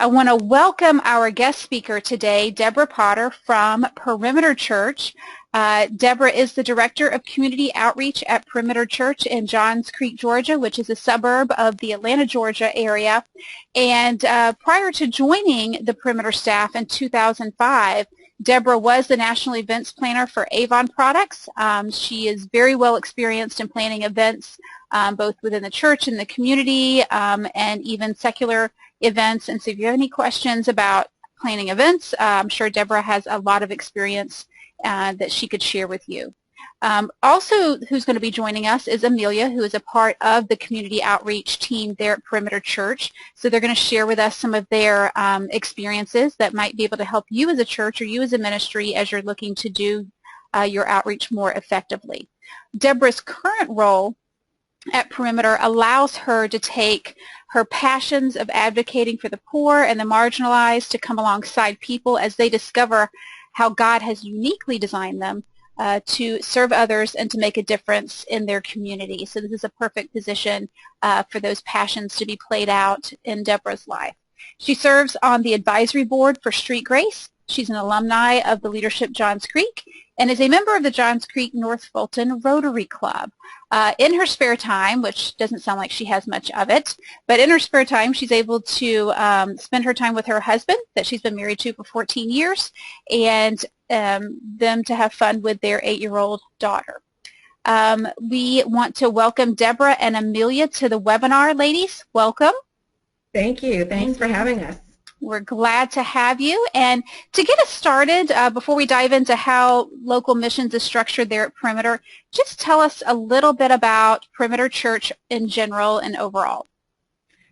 I want to welcome our guest speaker today, Deborah Potter from Perimeter Church. Deborah is the Director of Community Outreach at Perimeter Church in Johns Creek, Georgia, which is a suburb of the Atlanta, Georgia area. And prior to joining the Perimeter staff in 2005, Deborah was the national events planner for Avon Products. She is very well experienced in planning events, both within the church and the community, and even secular events. And so if you have any questions about planning events, I'm sure Deborah has a lot of experience that she could share with you. Also, who's going to be joining us is Amelia, who is a part of the community outreach team there at Perimeter Church. So they're going to share with us some of their experiences that might be able to help you as a church or you as a ministry as you're looking to do your outreach more effectively. Deborah's current role at Perimeter allows her to take her passions of advocating for the poor and the marginalized to come alongside people as they discover how God has uniquely designed them to serve others and to make a difference in their community. So this is a perfect position for those passions to be played out in Deborah's life. She serves on the advisory board for Street Grace. She's an alumni of the Leadership Johns Creek and is a member of the Johns Creek North Fulton Rotary Club. In her spare time, which doesn't sound like she has much of it, but in her spare time she's able to spend her time with her husband that she's been married to for 14 years and them to have fun with their 8-year-old daughter. We want to welcome Deborah and Amelia to the webinar. Ladies, welcome. Thank you. Thanks for having us. We're glad to have you. And to get us started, before we dive into how local missions is structured there at Perimeter, just tell us a little bit about Perimeter Church in general and overall.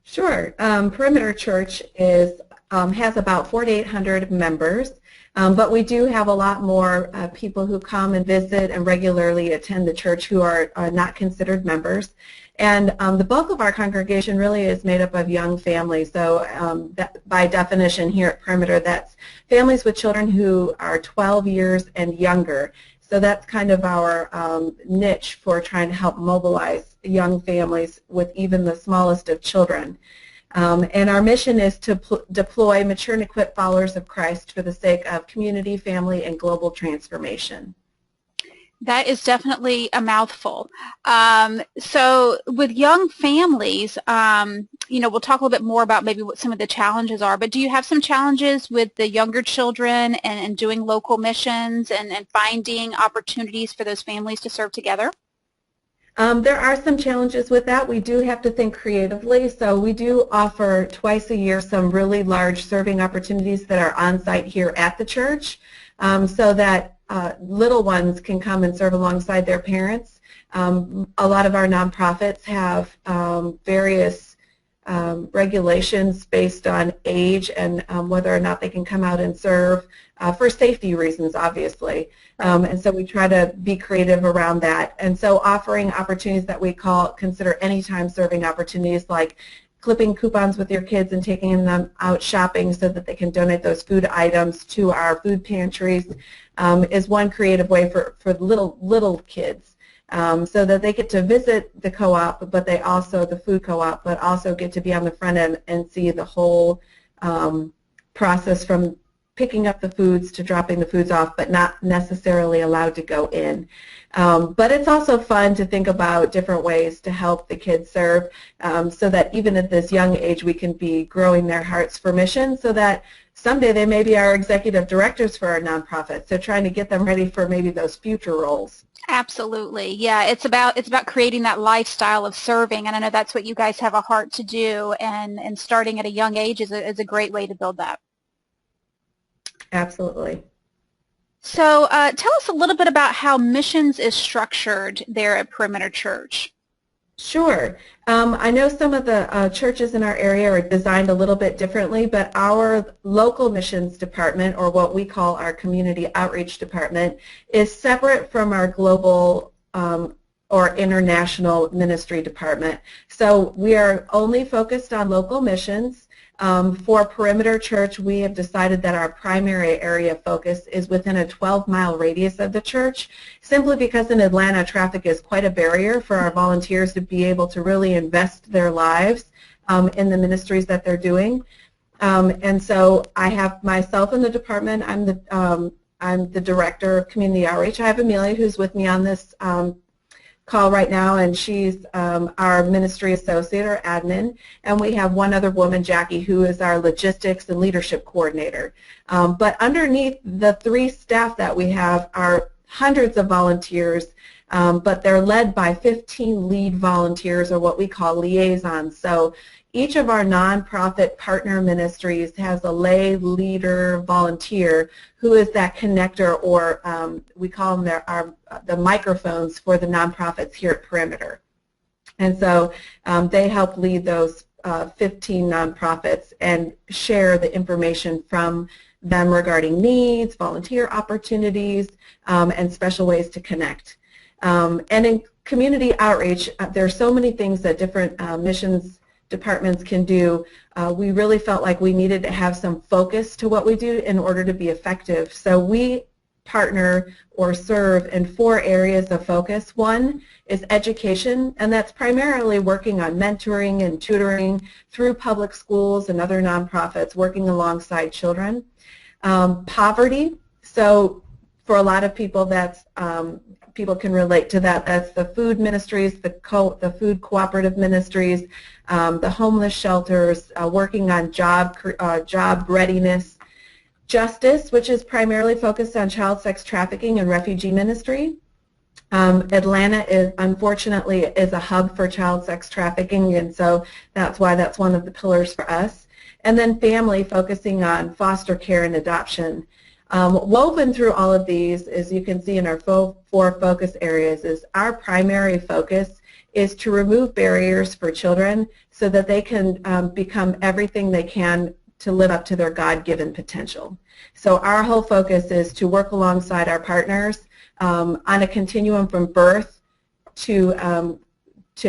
Sure. Perimeter Church has about 4,800 members, but we do have a lot more people who come and visit and regularly attend the church who are not considered members. And the bulk of our congregation really is made up of young families. So that, by definition here at Perimeter, that's families with children who are 12 years and younger. So that's kind of our niche for trying to help mobilize young families with even the smallest of children. And our mission is to deploy mature and equipped followers of Christ for the sake of community, family, and global transformation. That is definitely a mouthful. So with young families, we'll talk a little bit more about maybe what some of the challenges are, but do you have some challenges with the younger children and doing local missions and finding opportunities for those families to serve together? There are some challenges with that. We do have to think creatively. So we do offer twice a year some really large serving opportunities that are on site here at the church so that little ones can come and serve alongside their parents. A lot of our nonprofits have various regulations based on age and whether or not they can come out and serve for safety reasons, obviously. And so we try to be creative around that. And so offering opportunities that we consider anytime serving opportunities, like clipping coupons with your kids and taking them out shopping so that they can donate those food items to our food pantries, is one creative way for little kids, so that they get to visit the co-op, but they also, the food co-op, but also get to be on the front end and see the whole process from picking up the foods to dropping the foods off, but not necessarily allowed to go in. But it's also fun to think about different ways to help the kids serve, so that even at this young age we can be growing their hearts for mission, so that someday they may be our executive directors for our nonprofit. So trying to get them ready for maybe those future roles. Absolutely. Yeah, it's about creating that lifestyle of serving, and I know that's what you guys have a heart to do, and starting at a young age is a great way to build that. Absolutely. So tell us a little bit about how missions is structured there at Perimeter Church. Sure. I know some of the churches in our area are designed a little bit differently, but our local missions department, or what we call our community outreach department, is separate from our global or international ministry department. So we are only focused on local missions. For Perimeter Church, we have decided that our primary area of focus is within a 12-mile radius of the church, simply because in Atlanta, traffic is quite a barrier for our volunteers to be able to really invest their lives in the ministries that they're doing. And so I have myself in the department. I'm the director of community outreach. I have Amelia, who's with me on this call right now, and she's our ministry associate or admin. And we have one other woman, Jackie, who is our logistics and leadership coordinator. But underneath the 3 staff that we have are hundreds of volunteers, but they're led by 15 lead volunteers, or what we call liaisons. So each of our nonprofit partner ministries has a lay leader volunteer who is that connector, or we call them the microphones for the nonprofits here at Perimeter. And so they help lead those 15 nonprofits and share the information from them regarding needs, volunteer opportunities, and special ways to connect. And in community outreach, there are so many things that different missions departments can do. We really felt like we needed to have some focus to what we do in order to be effective. So we partner or serve in 4 areas of focus. One is education, and that's primarily working on mentoring and tutoring through public schools and other nonprofits, working alongside children. Poverty, so for a lot of people, that's people can relate to that. That's the food ministries, the food cooperative ministries, the homeless shelters, working on job readiness. Justice, which is primarily focused on child sex trafficking and refugee ministry. Atlanta unfortunately is a hub for child sex trafficking, and so that's why that's one of the pillars for us. And then family, focusing on foster care and adoption. Woven through all of these, as you can see in our 4 focus areas, is our primary focus is to remove barriers for children so that they can become everything they can to live up to their God-given potential. So our whole focus is to work alongside our partners on a continuum from birth to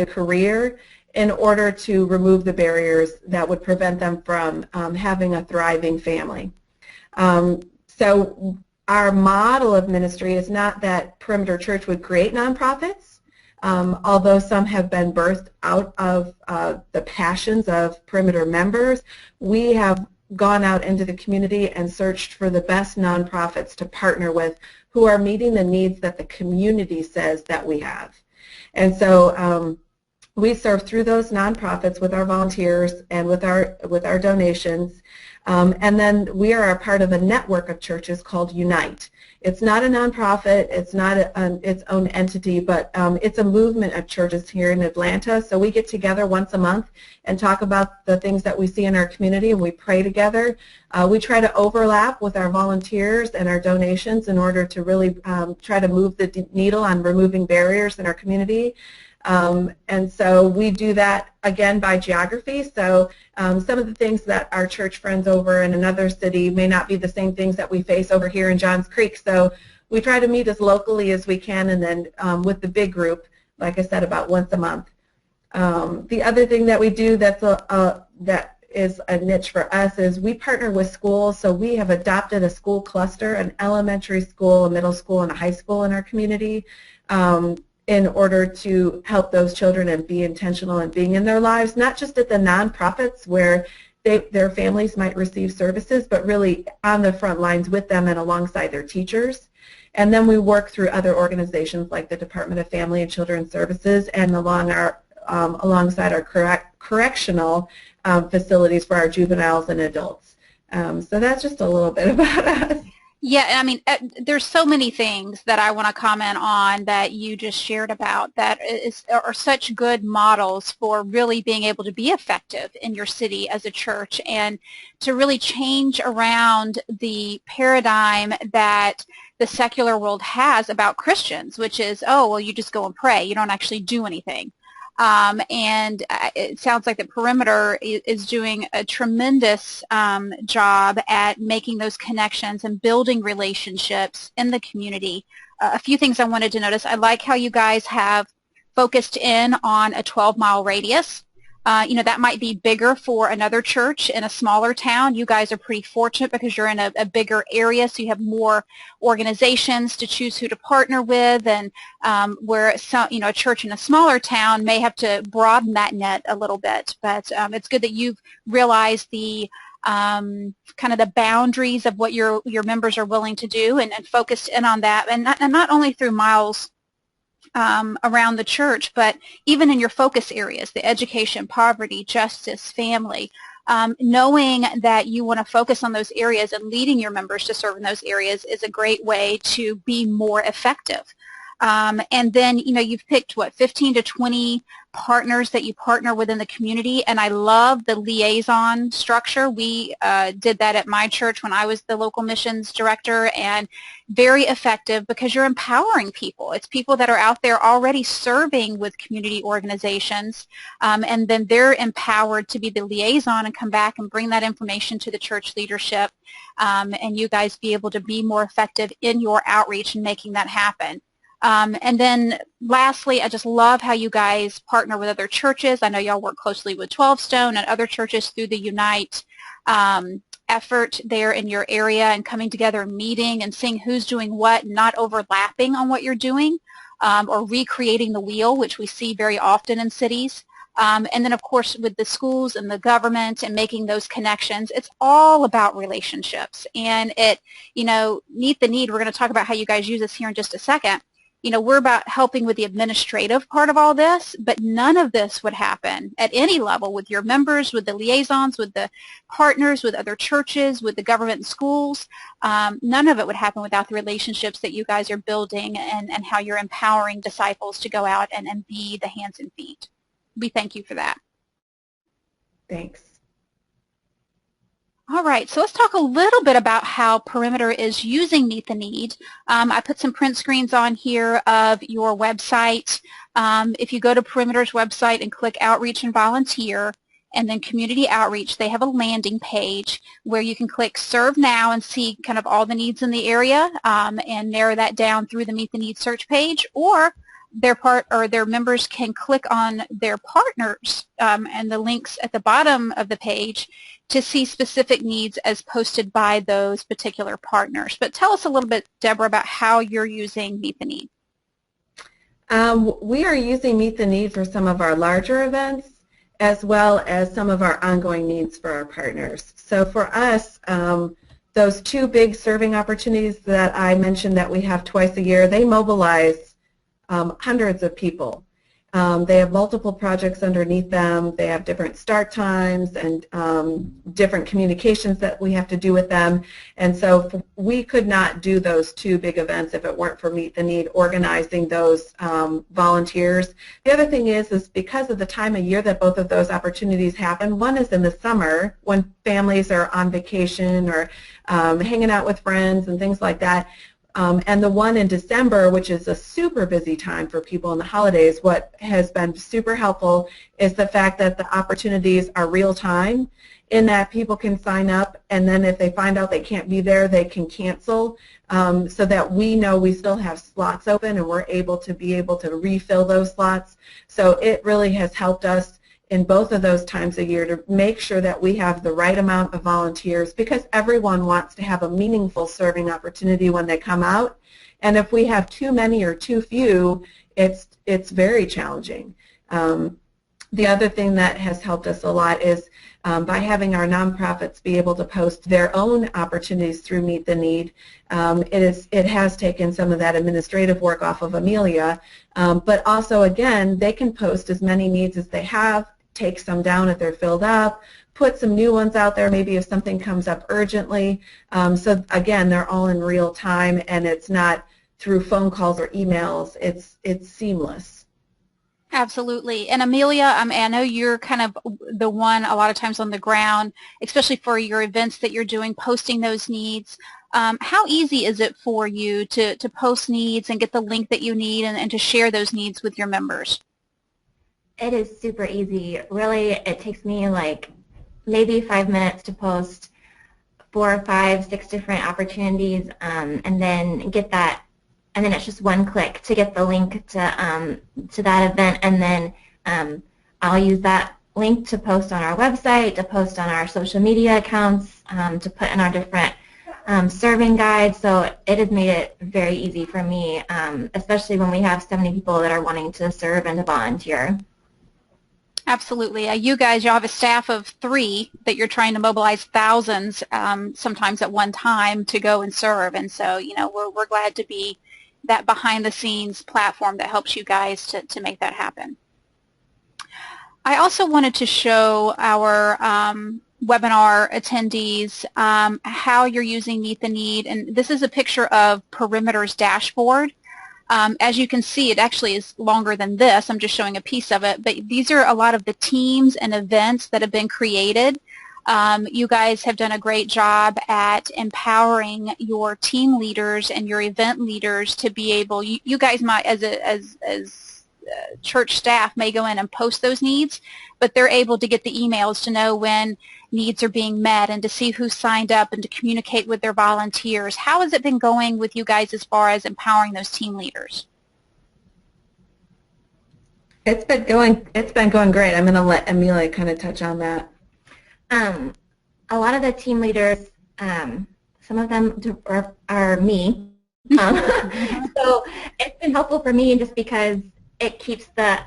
career in order to remove the barriers that would prevent them from having a thriving family. So our model of ministry is not that Perimeter Church would create nonprofits, although some have been birthed out of the passions of Perimeter members. We have gone out into the community and searched for the best nonprofits to partner with who are meeting the needs that the community says that we have. And so we serve through those nonprofits with our volunteers and with our donations. And then we are a part of a network of churches called Unite. It's not a nonprofit, it's not its own entity, but it's a movement of churches here in Atlanta. So we get together once a month and talk about the things that we see in our community, and we pray together. We try to overlap with our volunteers and our donations in order to really try to move the needle on removing barriers in our community. And so we do that again by geography. So some of the things that our church friends over in another city may not be the same things that we face over here in Johns Creek. So we try to meet as locally as we can, and then with the big group, like I said, about once a month. The other thing that we do that is a niche for us is we partner with schools. So we have adopted a school cluster, an elementary school, a middle school, and a high school in our community. In order to help those children and be intentional in being in their lives, not just at the nonprofits where their families might receive services, but really on the front lines with them and alongside their teachers. And then we work through other organizations like the Department of Family and Children's Services and alongside our correctional facilities for our juveniles and adults. So that's just a little bit about us. Yeah, I mean, there's so many things that I want to comment on that you just shared about that are such good models for really being able to be effective in your city as a church and to really change around the paradigm that the secular world has about Christians, which is, oh, well, you just go and pray. You don't actually do anything. And it sounds like the Perimeter is doing a tremendous job at making those connections and building relationships in the community. A few things I wanted to notice. I like how you guys have focused in on a 12-mile radius. You know, that might be bigger for another church in a smaller town. You guys are pretty fortunate because you're in a bigger area, so you have more organizations to choose who to partner with, and where a church in a smaller town may have to broaden that net a little bit. But it's good that you've realized the kind of the boundaries of what your members are willing to do, and focused in on that, and not only through miles around the church, but even in your focus areas, the education, poverty, justice, family, knowing that you want to focus on those areas and leading your members to serve in those areas is a great way to be more effective. And then, you've picked, 15 to 20 partners that you partner within the community, and I love the liaison structure. We did that at my church when I was the local missions director, and very effective because you're empowering people. It's people that are out there already serving with community organizations, and then they're empowered to be the liaison and come back and bring that information to the church leadership, and you guys be able to be more effective in your outreach and making that happen. And then lastly, I just love how you guys partner with other churches. I know y'all work closely with 12 Stone and other churches through the Unite effort there in your area, and coming together and meeting and seeing who's doing what, not overlapping on what you're doing, or recreating the wheel, which we see very often in cities. And then, of course, with the schools and the government and making those connections, it's all about relationships. And Meet the Need, we're going to talk about how you guys use this here in just a second. We're about helping with the administrative part of all this, but none of this would happen at any level with your members, with the liaisons, with the partners, with other churches, with the government and schools. None of it would happen without the relationships that you guys are building, and how you're empowering disciples to go out and be the hands and feet. We thank you for that. Thanks. All right, so let's talk a little bit about how Perimeter is using Meet the Need. I put some print screens on here of your website. If you go to Perimeter's website and click Outreach and Volunteer, and then Community Outreach, they have a landing page where you can click Serve Now and see kind of all the needs in the area, and narrow that down through the Meet the Need search page, or their members can click on their partners and the links at the bottom of the page to see specific needs as posted by those particular partners. But tell us a little bit, Deborah, about how you're using Meet the Need. We are using Meet the Need for some of our larger events, as well as some of our ongoing needs for our partners. So for us, those two big serving opportunities that I mentioned that we have twice a year, they mobilize hundreds of people. They have multiple projects underneath them. They have different start times and different communications that we have to do with them. And so we could not do those two big events if it weren't for Meet the Need organizing those volunteers. The other thing is because of the time of year that both of those opportunities happen, one is in the summer when families are on vacation or hanging out with friends and things like that. And the one in December, which is a super busy time for people in the holidays, what has been super helpful is the fact that the opportunities are real time, in that people can sign up, and then if they find out they can't be there, they can cancel, so that we know we still have slots open and we're able to refill those slots. So it really has helped us in both of those times a year to make sure that we have the right amount of volunteers, because everyone wants to have a meaningful serving opportunity when they come out. And if we have too many or too few, it's very challenging. The other thing that has helped us a lot is by having our nonprofits be able to post their own opportunities through Meet the Need. It has taken some of that administrative work off of Amelia, but also, again, they can post as many needs as they have, take some down if they're filled up, put some new ones out there maybe if something comes up urgently. So again, they're all in real time, and it's not through phone calls or emails. It's seamless. Absolutely. And Amelia, I know you're kind of the one a lot of times on the ground, especially for your events that you're doing, posting those needs. How easy is it for you to post needs and get the link that you need and to share those needs with your members? It is super easy. Really, it takes me like maybe 5 minutes to post 4, 5, 6 different opportunities, and then get that, and then it's just one click to get the link to that event, and then I'll use that link to post on our website, to post on our social media accounts, to put in our different serving guides. So it has made it very easy for me, especially when we have so many people that are wanting to serve and to volunteer. Absolutely. You guys, you have a staff of 3 that you're trying to mobilize thousands, sometimes at one time, to go and serve. And so, we're glad to be that behind-the-scenes platform that helps you guys to make that happen. I also wanted to show our webinar attendees how you're using Meet the Need. And this is a picture of Perimeter's dashboard. As you can see, it actually is longer than this. I'm just showing a piece of it. But these are a lot of the teams and events that have been created. You guys have done a great job at empowering your team leaders and your event leaders to be able, you guys might, as church staff, may go in and post those needs, but they're able to get the emails to know when needs are being met and to see who signed up and to communicate with their volunteers. How has it been going with you guys as far as empowering those team leaders? It's been going great. I'm going to let Amelia kind of touch on that. A lot of the team leaders, some of them are me. So it's been helpful for me just because it keeps the,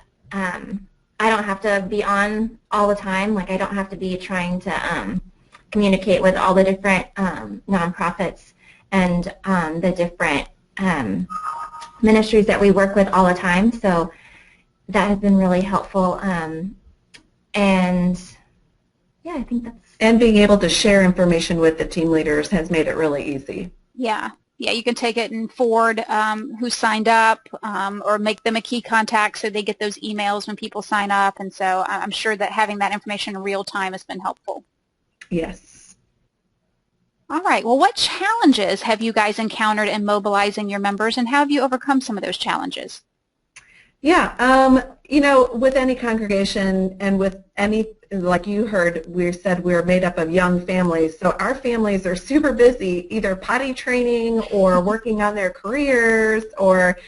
I don't have to be on all the time. Like, I don't have to be trying to communicate with all the different nonprofits and the different ministries that we work with all the time. So that has been really helpful. And yeah, I think that's... And being able to share information with the team leaders has made it really easy. Yeah. Yeah, you can take it and forward who signed up or make them a key contact so they get those emails when people sign up. And so I'm sure that having that information in real time has been helpful. Yes. All right. Well, what challenges have you guys encountered in mobilizing your members, and how have you overcome some of those challenges? Yeah, with any congregation and with any, like you heard, we said we're made up of young families. So our families are super busy, either potty training or working on their careers, or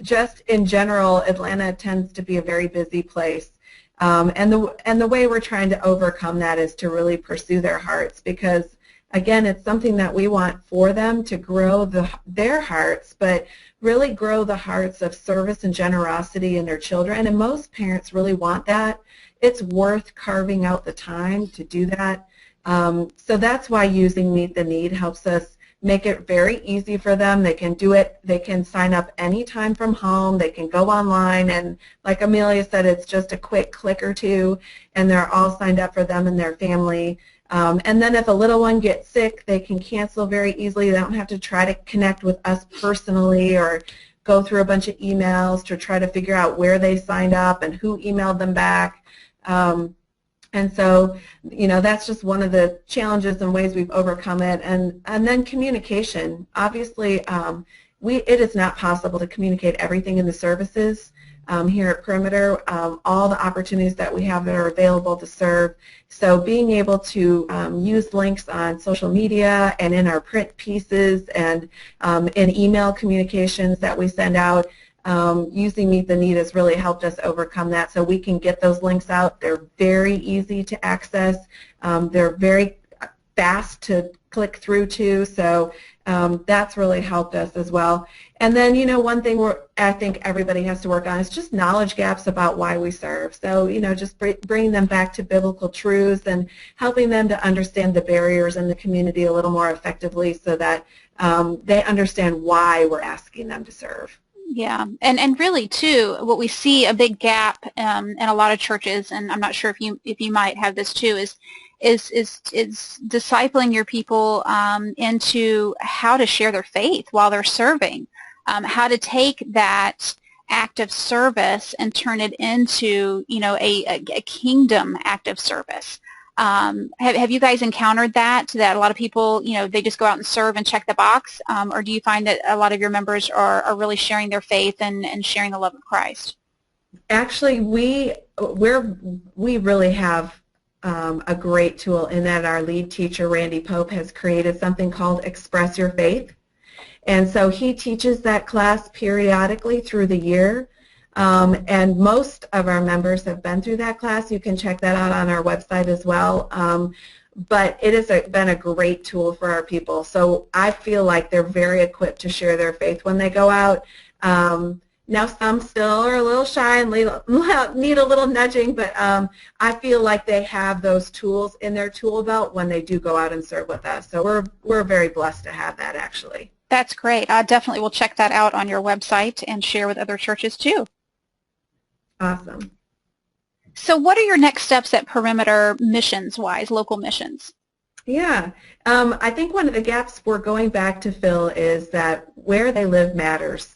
just in general, Atlanta tends to be a very busy place. And the way we're trying to overcome that is to really pursue their hearts, because again, it's something that we want for them to grow their hearts, but really grow the hearts of service and generosity in their children. And most parents really want that. It's worth carving out the time to do that. So that's why using Meet the Need helps us make it very easy for them. They can do it. They can sign up anytime from home. They can go online, and like Amelia said, it's just a quick click or two, and they're all signed up for them and their family. And then if a little one gets sick, they can cancel very easily. They don't have to try to connect with us personally or go through a bunch of emails to try to figure out where they signed up and who emailed them back. And so, that's just one of the challenges and ways we've overcome it. And then communication. Obviously, it is not possible to communicate everything in the services. Here at Perimeter, all the opportunities that we have that are available to serve. So being able to use links on social media and in our print pieces and in email communications that we send out, using Meet the Need has really helped us overcome that, so we can get those links out. They're very easy to access. They're very fast to click through to, so that's really helped us as well. And then, one thing I think everybody has to work on is just knowledge gaps about why we serve. So, just bringing them back to biblical truths and helping them to understand the barriers in the community a little more effectively so that they understand why we're asking them to serve. Yeah, and really too, what we see a big gap in a lot of churches, and I'm not sure if you might have this too, is discipling your people into how to share their faith while they're serving, how to take that act of service and turn it into a kingdom act of service. Have you guys encountered that a lot of people, they just go out and serve and check the box, or do you find that a lot of your members are really sharing their faith and sharing the love of Christ? Actually, we really have a great tool in that our lead teacher, Randy Pope, has created something called Express Your Faith. And so he teaches that class periodically through the year. And most of our members have been through that class. You can check that out on our website as well. But it has been a great tool for our people. So I feel like they're very equipped to share their faith when they go out. Now some still are a little shy and need a little nudging, but I feel like they have those tools in their tool belt when they do go out and serve with us. So we're very blessed to have that, actually. That's great. I definitely will check that out on your website and share with other churches too. Awesome. So what are your next steps at Perimeter missions-wise, local missions? Yeah, I think one of the gaps we're going back to fill is that where they live matters.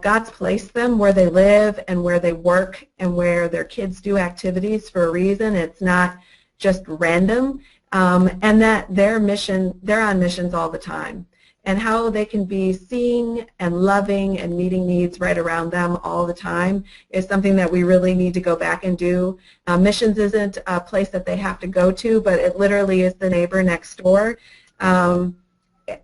God's placed them where they live and where they work and where their kids do activities for a reason. It's not just random, and that they're on missions all the time. And how they can be seeing and loving and meeting needs right around them all the time is something that we really need to go back and do. Missions isn't a place that they have to go to, but it literally is the neighbor next door.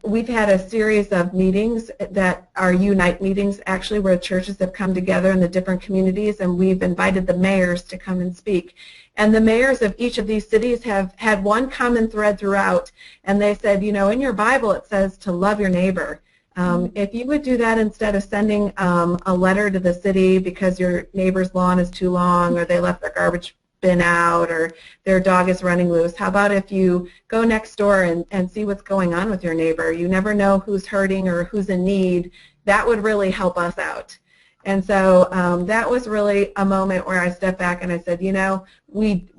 We've had a series of meetings that are Unite meetings, actually, where churches have come together in the different communities, and we've invited the mayors to come and speak. And the mayors of each of these cities have had one common thread throughout, and they said, you know, in your Bible it says to love your neighbor. If you would do that instead of sending a letter to the city because your neighbor's lawn is too long or they left their garbage bin out or their dog is running loose, how about if you go next door and see what's going on with your neighbor? You never know who's hurting or who's in need. That would really help us out. And so that was really a moment where I stepped back and I said, you know, we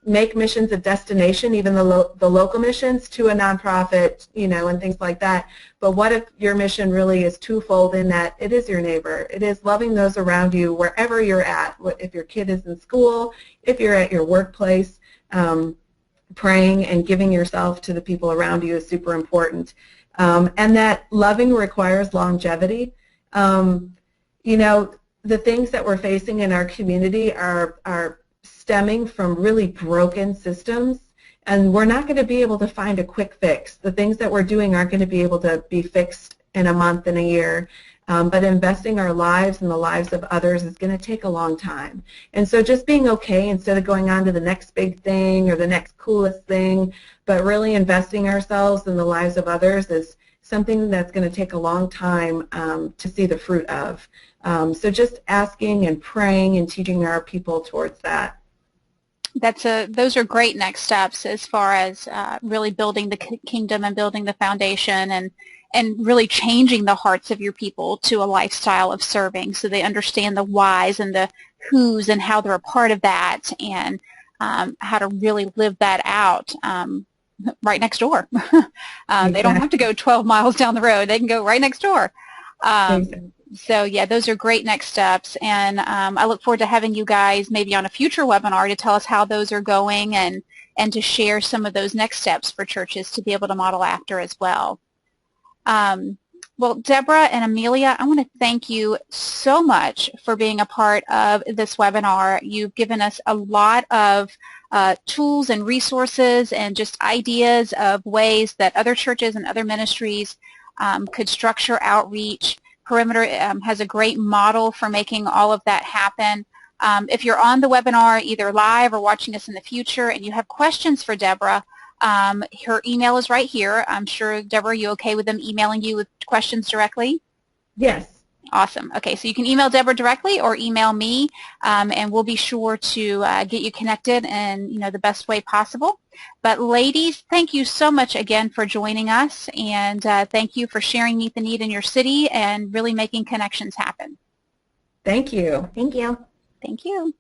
make missions a destination, even the local missions, to a nonprofit, you know, and things like that. But what if your mission really is twofold in that it is your neighbor? It is loving those around you wherever you're at. If your kid is in school, if you're at your workplace, praying and giving yourself to the people around you is super important. And that loving requires longevity. You know, the things that we're facing in our community are stemming from really broken systems, and we're not going to be able to find a quick fix. The things that we're doing aren't going to be able to be fixed in a month and a year, but investing our lives and the lives of others is going to take a long time. And so just being okay instead of going on to the next big thing or the next coolest thing, but really investing ourselves in the lives of others is something that's going to take a long time to see the fruit of. So just asking and praying and teaching our people towards that. Those are great next steps as far as really building the kingdom and building the foundation and really changing the hearts of your people to a lifestyle of serving so they understand the whys and the whos and how they're a part of that and how to really live that out. Right next door. Exactly. They don't have to go 12 miles down the road. They can go right next door. Exactly. So yeah, those are great next steps, and I look forward to having you guys maybe on a future webinar to tell us how those are going and to share some of those next steps for churches to be able to model after as well. Well, Deborah and Amelia, I want to thank you so much for being a part of this webinar. You've given us a lot of tools and resources and just ideas of ways that other churches and other ministries could structure outreach. Perimeter has a great model for making all of that happen. If you're on the webinar either live or watching us in the future and you have questions for Deborah, her email is right here. I'm sure, Deborah, are you okay with them emailing you with questions directly? Yes. Awesome. Okay, so you can email Deborah directly or email me, and we'll be sure to get you connected in the best way possible. But ladies, thank you so much again for joining us, and thank you for sharing Meet the Need in your city and really making connections happen. Thank you. Thank you. Thank you.